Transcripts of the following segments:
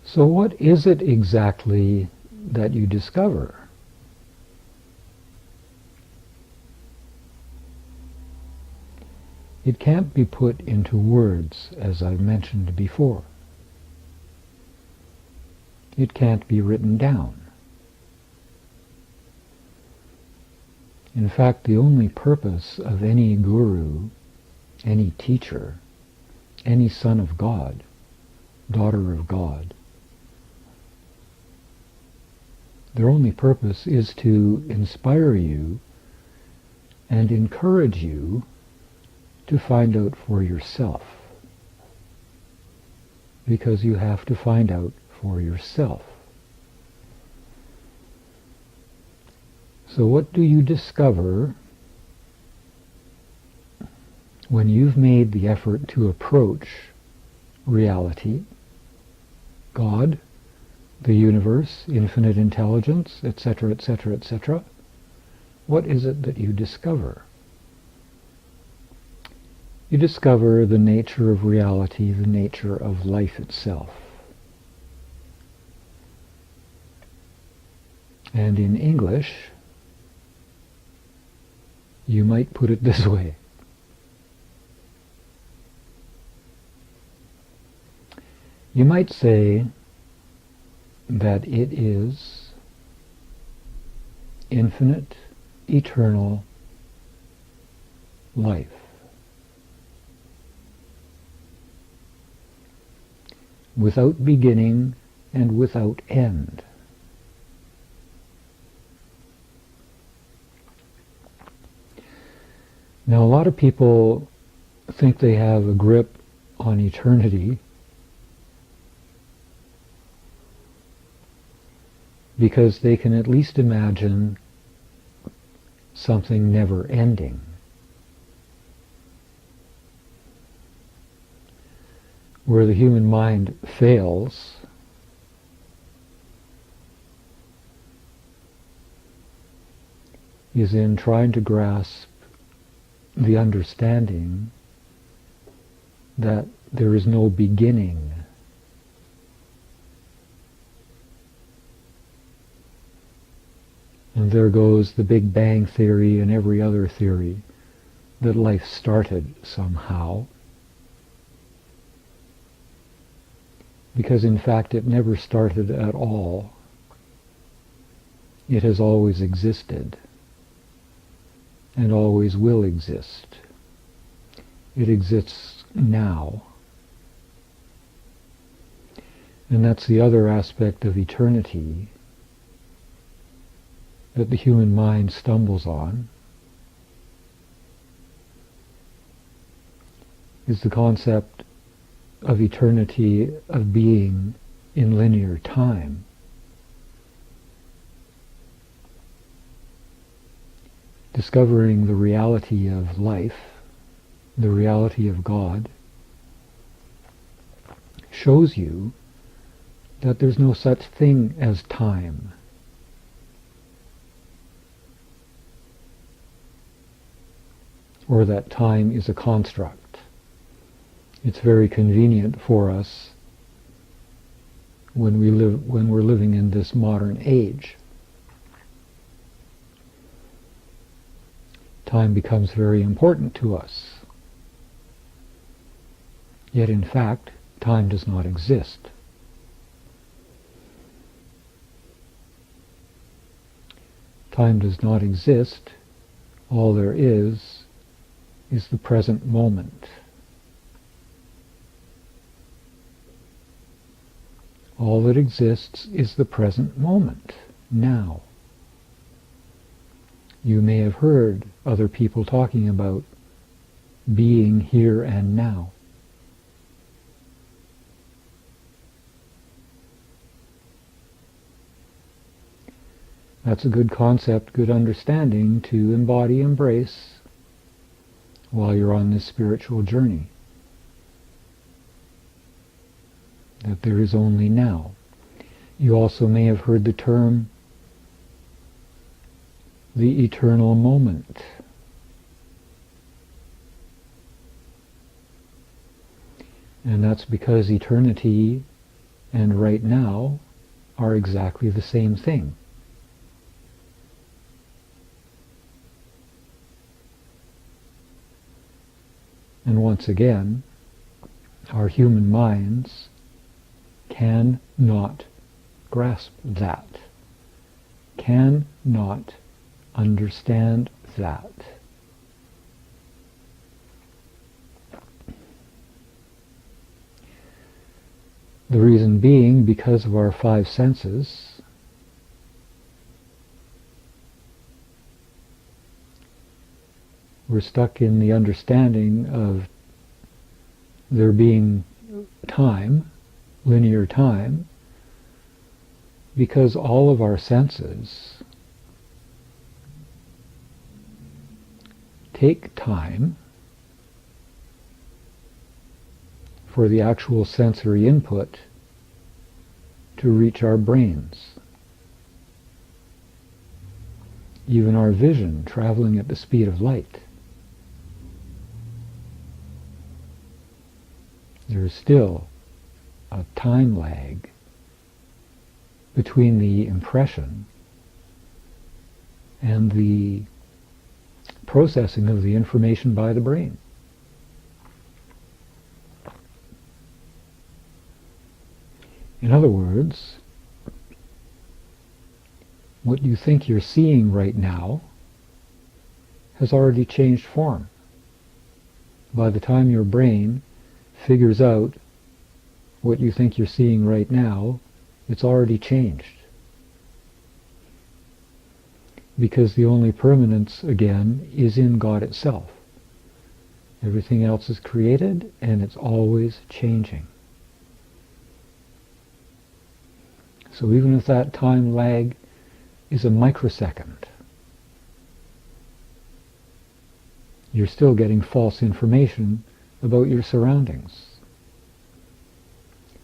So what is it exactly that you discover? It can't be put into words, as I've mentioned before. It can't be written down. In fact, the only purpose of any guru, any teacher, any son of God, daughter of God, their only purpose is to inspire you and encourage you to find out for yourself. Because you have to find out for yourself. So what do you discover when you've made the effort to approach reality, God, the universe, infinite intelligence, etc., etc., etc.? What is it that you discover? You discover the nature of reality, the nature of life itself. And in English, you might put it this way. You might say that it is infinite, eternal life. Without beginning and without end. Now, a lot of people think they have a grip on eternity because they can at least imagine something never ending. Where the human mind fails is in trying to grasp the understanding that there is no beginning. And there goes the Big Bang theory and every other theory that life started somehow. Because in fact it never started at all. It has always existed and always will exist. It exists now. And that's the other aspect of eternity that the human mind stumbles on, is the concept of eternity of being in linear time. Discovering the reality of life, the reality of God, shows you that there's no such thing as time. Or that time is a construct. It's very convenient for us when we're living in this modern age. Time becomes very important to us. Yet in fact, time does not exist. Time does not exist. All there is the present moment. All that exists is the present moment, now. You may have heard other people talking about being here and now. That's a good concept, good understanding to embody, embrace while you're on this spiritual journey. That there is only now. You also may have heard the term the eternal moment. And that's because eternity and right now are exactly the same thing. And once again, our human minds cannot grasp that, cannot understand that. The reason being because of our five senses. We're stuck in the understanding of there being time, linear time, because all of our senses take time for the actual sensory input to reach our brains. Even our vision traveling at the speed of light. There's still a time lag between the impression and the processing of the information by the brain. In other words, what you think you're seeing right now has already changed form. By the time your brain figures out what you think you're seeing right now, it's already changed. Because the only permanence, again, is in God itself. Everything else is created, and it's always changing. So even if that time lag is a microsecond, you're still getting false information about your surroundings.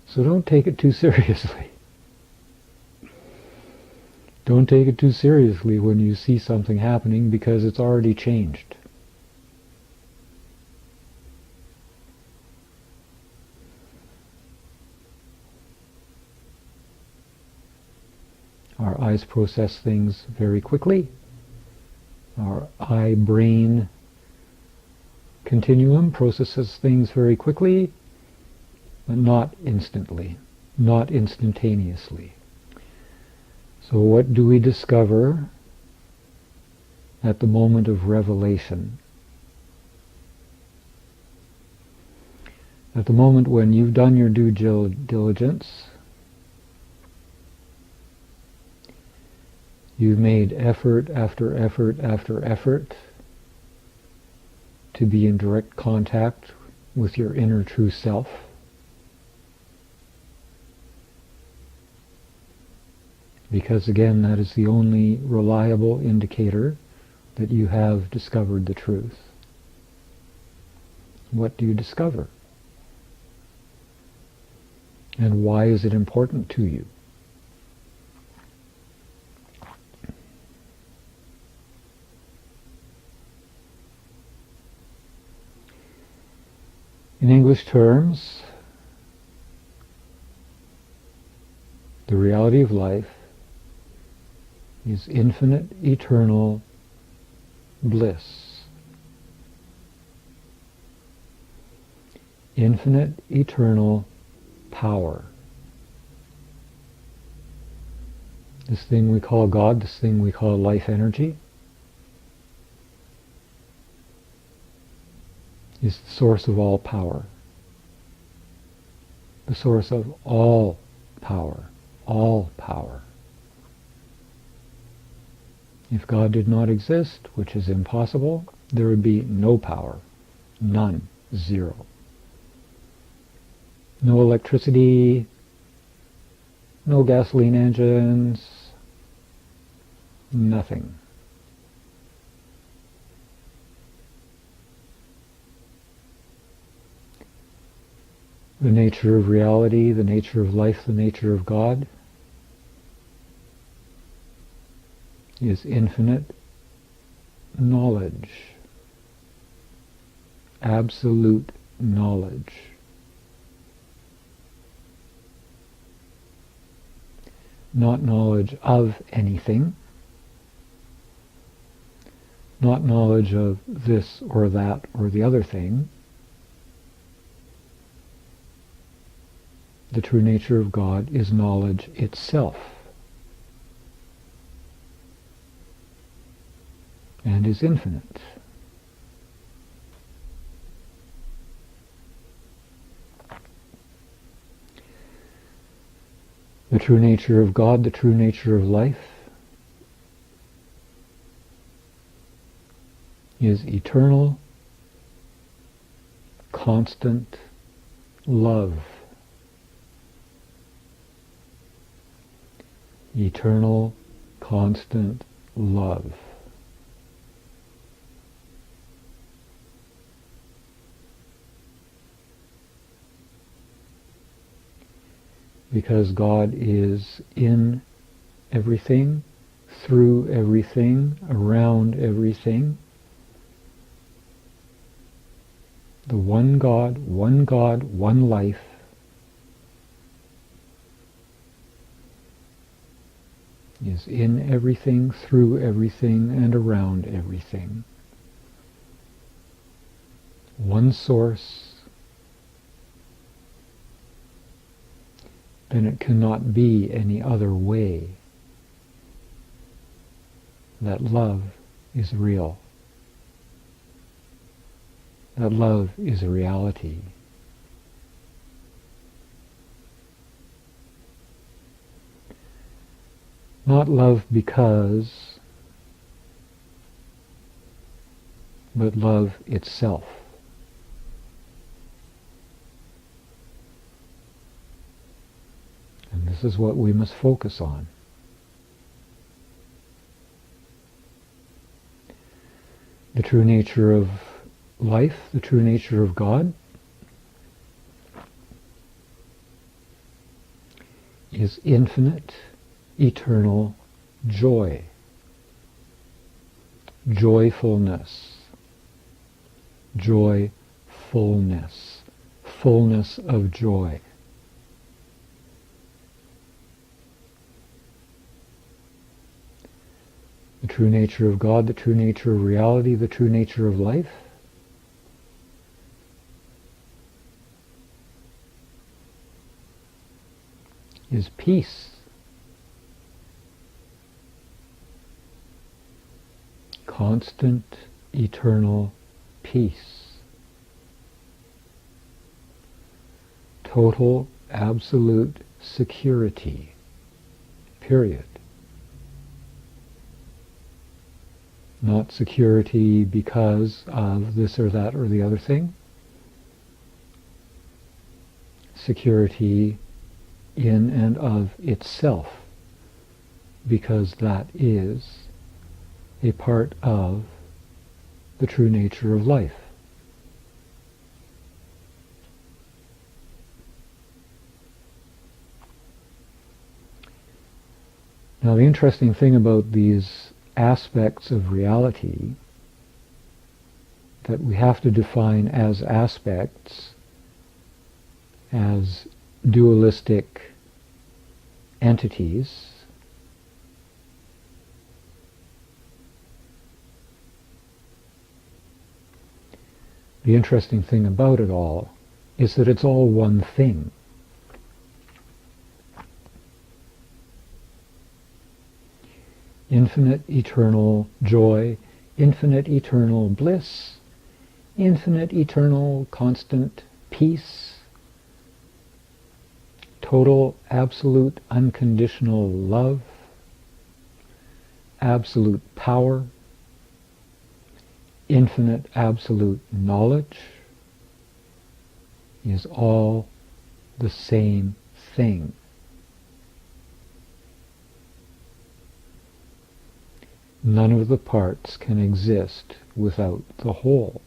So don't take it too seriously. Don't take it too seriously when you see something happening, because it's already changed. Our eyes process things very quickly. Our eye-brain continuum processes things very quickly, but not instantly, not instantaneously. So what do we discover at the moment of revelation? At the moment when you've done your due diligence, you've made effort after effort after effort to be in direct contact with your inner true self. Because again, that is the only reliable indicator that you have discovered the truth. What do you discover? And why is it important to you? In English terms, the reality of life is infinite, eternal bliss. Infinite, eternal power. This thing we call God, this thing we call life energy, is the source of all power. The source of all power. All power. If God did not exist, which is impossible, there would be no power. None. Zero. No electricity, no gasoline engines, nothing. The nature of reality, the nature of life, the nature of God is infinite knowledge, absolute knowledge. not knowledge of anything, not knowledge of this or that or the other thing. The true nature of God is knowledge itself, and is infinite. The true nature of God, the true nature of life, is eternal, constant love. Eternal, constant love. Because God is in everything, through everything, around everything. The one God, one life, is in everything, through everything, and around everything. One source, then it cannot be any other way that love is real. That love is a reality. Not love because, but love itself. And this is what we must focus on. The true nature of life, the true nature of God, is infinite, eternal joy. Joyfulness. Joyfulness. Fullness of joy. The true nature of God, the true nature of reality, the true nature of life is peace. Constant, eternal peace. Total, absolute security. Period. Not security because of this or that or the other thing. Security in and of itself, because that is a part of the true nature of life. Now, the interesting thing about these aspects of reality that we have to define as aspects, as dualistic entities, the interesting thing about it all is that it's all one thing. Infinite eternal joy, infinite eternal bliss, infinite eternal constant peace, total absolute unconditional love, absolute power, infinite absolute knowledge is all the same thing. None of the parts can exist without the whole.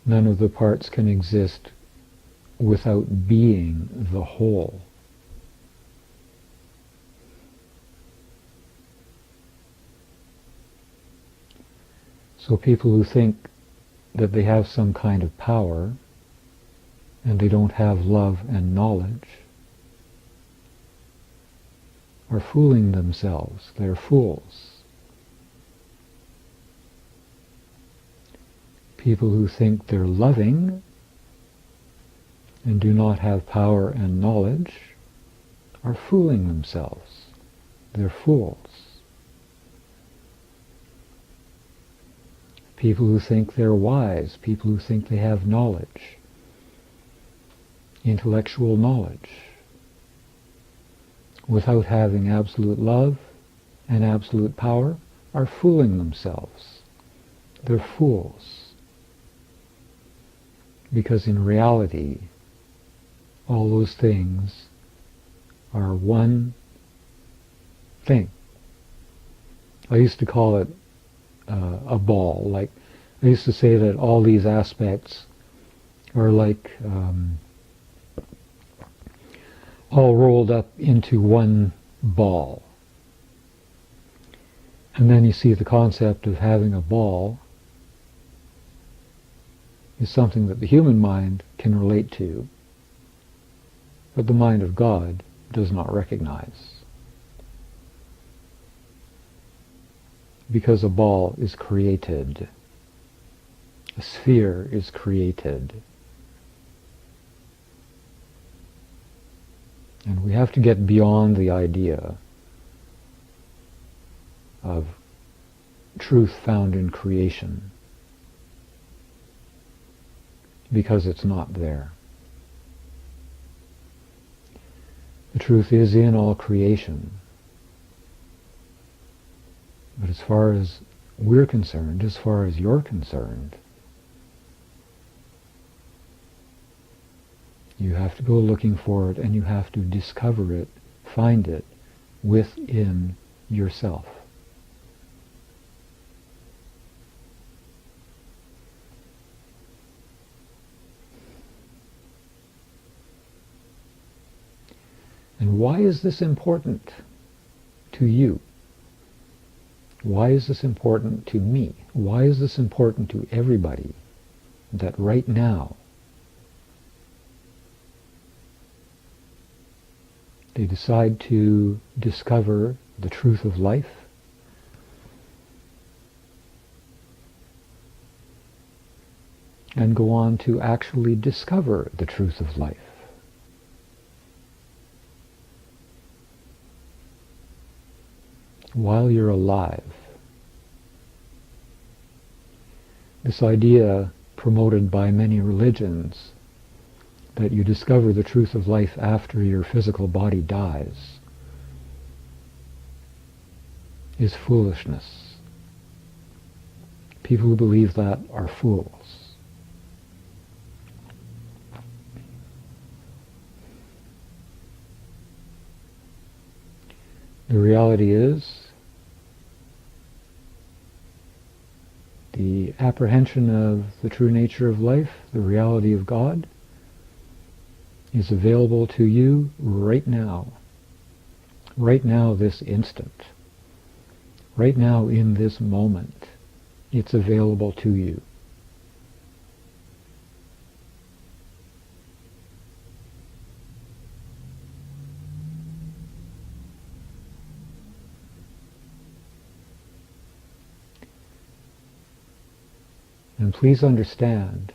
None of the parts can exist without being the whole. So people who think that they have some kind of power and they don't have love and knowledge are fooling themselves. They're fools. People who think they're loving and do not have power and knowledge are fooling themselves. They're fools. People who think they're wise, people who think they have knowledge, intellectual knowledge, without having absolute love and absolute power, are fooling themselves. They're fools. Because in reality, all those things are one thing. I used to call it a ball. Like, I used to say that all these aspects are like all rolled up into one ball. And then you see the concept of having a ball is something that the human mind can relate to, but the mind of God does not recognize. Because a ball is created, a sphere is created. And we have to get beyond the idea of truth found in creation, because it's not there. The truth is in all creation. But as far as we're concerned, as far as you're concerned, you have to go looking for it, and you have to discover it, find it within yourself. And why is this important to you? Why is this important to me? Why is this important to everybody? That right now they decide to discover the truth of life, and go on to actually discover the truth of life. While you're alive. This idea promoted by many religions that you discover the truth of life after your physical body dies is foolishness. People who believe that are fools. The reality is, the apprehension of the true nature of life, the reality of God, is available to you right now. Right now, this instant. Right now, in this moment. It's available to you. And please understand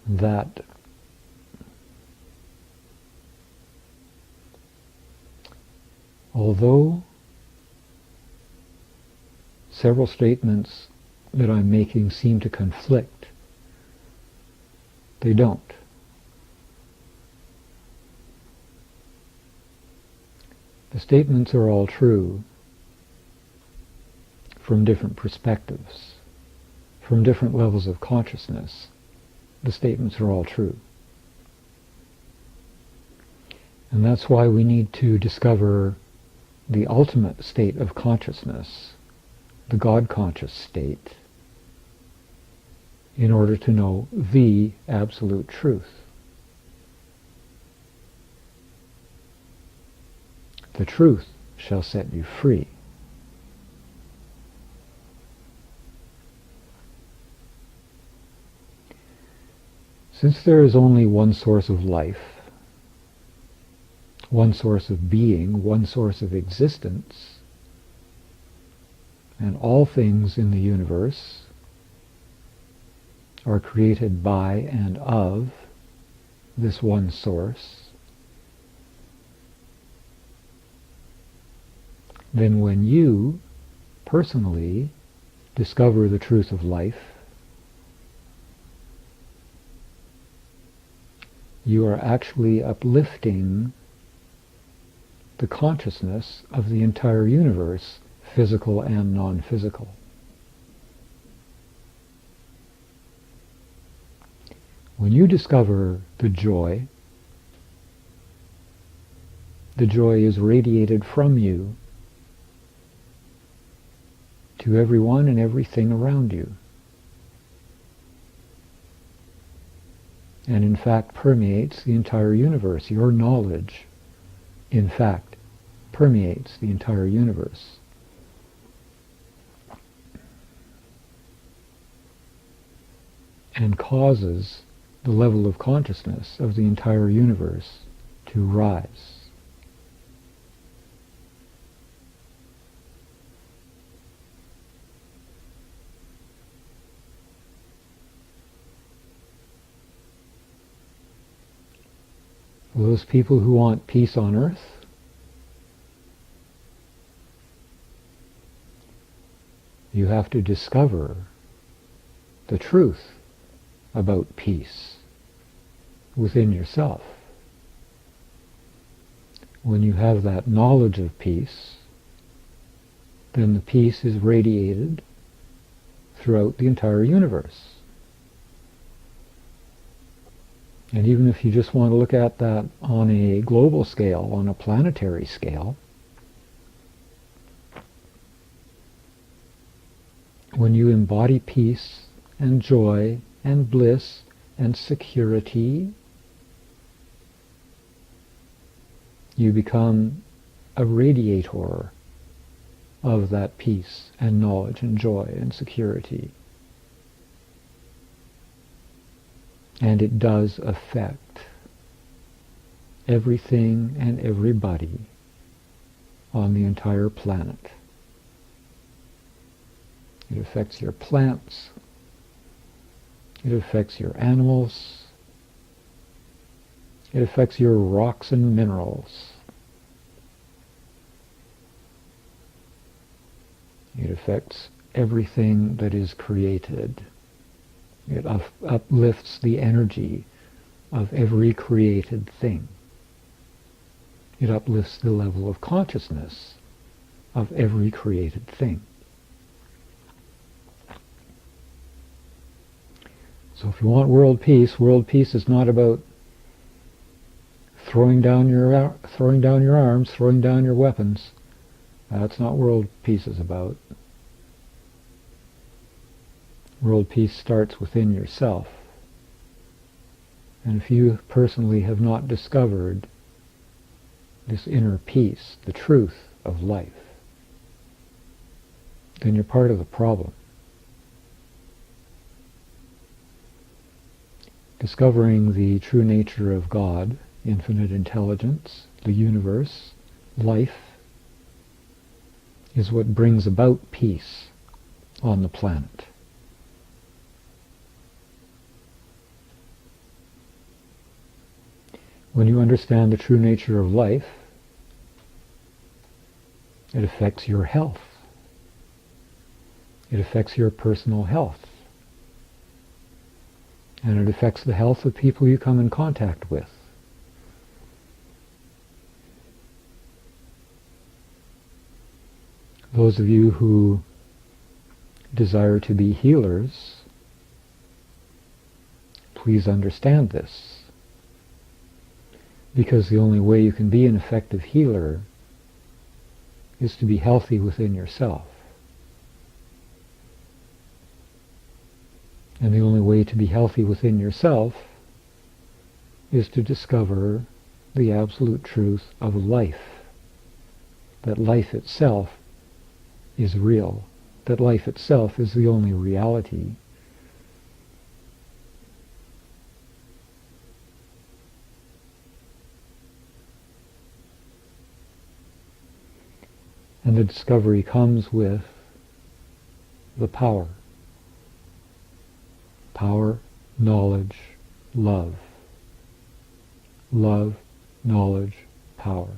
that although several statements that I'm making seem to conflict, they don't. The statements are all true from different perspectives, from different levels of consciousness. The statements are all true. And that's why we need to discover the ultimate state of consciousness, the God-conscious state, in order to know the absolute truth. The truth shall set you free. Since there is only one source of life, one source of being, one source of existence, and all things in the universe are created by and of this one source, then when you personally discover the truth of life, you are actually uplifting the consciousness of the entire universe, physical and non-physical. When you discover the joy is radiated from you to everyone and everything around you, and in fact permeates the entire universe. Your knowledge, in fact, permeates the entire universe. And causes the level of consciousness of the entire universe to rise. Those people who want peace on earth, you have to discover the truth about peace within yourself. When you have that knowledge of peace, then the peace is radiated throughout the entire universe. And even if you just want to look at that on a global scale, on a planetary scale, when you embody peace and joy and bliss and security, you become a radiator of that peace and knowledge and joy and security. And it does affect everything and everybody on the entire planet. It affects your plants. It affects your animals. It affects your rocks and minerals. It affects everything that is created. It uplifts the energy of every created thing. It uplifts the level of consciousness of every created thing. So if you want world peace is not about throwing down your arms, throwing down your weapons. That's not world peace is about. World peace starts within yourself. And if you personally have not discovered this inner peace, the truth of life, then you're part of the problem. Discovering the true nature of God, infinite intelligence, the universe, life, is what brings about peace on the planet. When you understand the true nature of life, it affects your health. It affects your personal health. And it affects the health of people you come in contact with. Those of you who desire to be healers, please understand this. Because the only way you can be an effective healer is to be healthy within yourself. And the only way to be healthy within yourself is to discover the absolute truth of life. That life itself is real. That life itself is the only reality. And the discovery comes with the power. Power, knowledge, love. Love, knowledge, power.